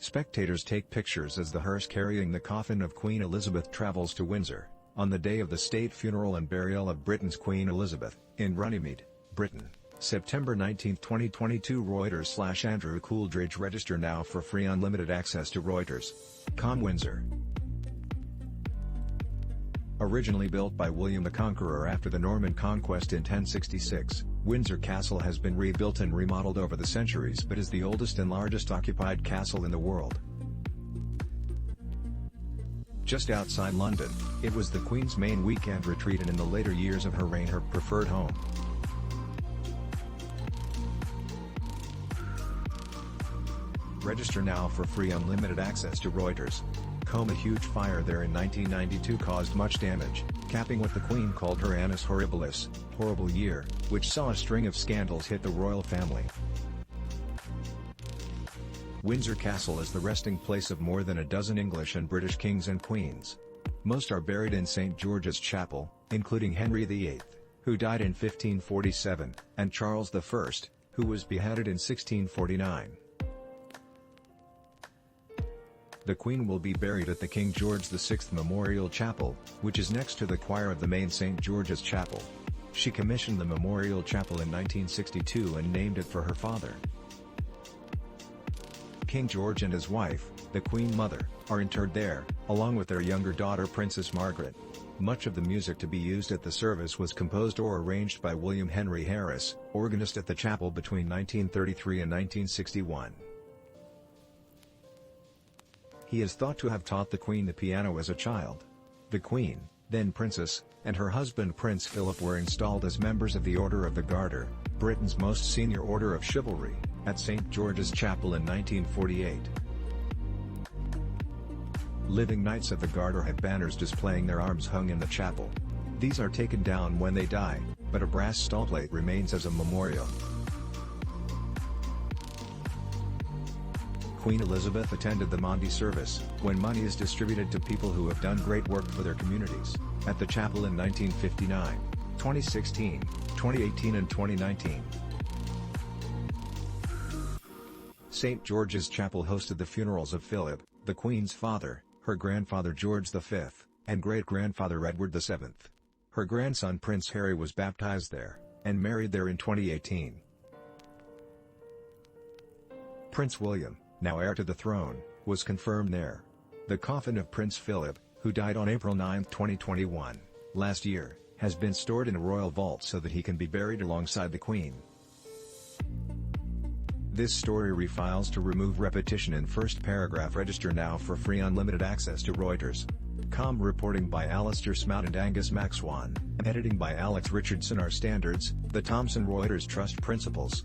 Spectators take pictures as the hearse carrying the coffin of Queen Elizabeth travels to Windsor, on the day of the state funeral and burial of Britain's Queen Elizabeth, in Runnymede, Britain. September 19, 2022. Reuters/Andrew CouldridgeRegister now for free unlimited access to Reuters.com Windsor. Originally built by William the Conqueror after the Norman conquest in 1066, Windsor Castle has been rebuilt and remodeled over the centuries but is the oldest and largest occupied castle in the world. Just outside London, it was the Queen's main weekend retreat and in the later years of her reign her preferred home. Register now for free unlimited access to Reuters.com. A huge fire there in 1992 caused much damage, capping what the Queen called her Annus Horribilis, horrible year, which saw a string of scandals hit the royal family. Windsor Castle is the resting place of more than a dozen English and British kings and queens. Most are buried in St. George's Chapel, including Henry VIII, who died in 1547, and Charles I, who was beheaded in 1649. The Queen will be buried at the King George VI Memorial Chapel, which is next to the choir of the main St. George's Chapel. She commissioned the Memorial Chapel in 1962 and named it for her father. King George and his wife, the Queen Mother, are interred there, along with their younger daughter Princess Margaret. Much of the music to be used at the service was composed or arranged by William Henry Harris, organist at the chapel between 1933 and 1961. He is thought to have taught the Queen the piano as a child. The Queen, then Princess, and her husband Prince Philip were installed as members of the Order of the Garter, Britain's most senior order of chivalry, at St. George's Chapel in 1948. Living Knights of the Garter have banners displaying their arms hung in the chapel. These are taken down when they die, but a brass stallplate remains as a memorial. Queen Elizabeth attended the Maundy Service, when money is distributed to people who have done great work for their communities, at the chapel in 1959, 2016, 2018 and 2019. St. George's Chapel hosted the funerals of Philip, the Queen's father, her grandfather George V, and great-grandfather Edward VII. Her grandson Prince Harry was baptized there, and married there in 2018. Prince William, now heir to the throne, was confirmed there. The coffin of Prince Philip, who died on April 9, 2021, last year, has been stored in a royal vault so that he can be buried alongside the Queen. This story refiles to remove repetition in first paragraph. Register now for free unlimited access to Reuters.com. Reporting by Alistair, Smout and Angus Maxwan, editing by Alex RichardsonOur Standards, the Thomson Reuters Trust Principles.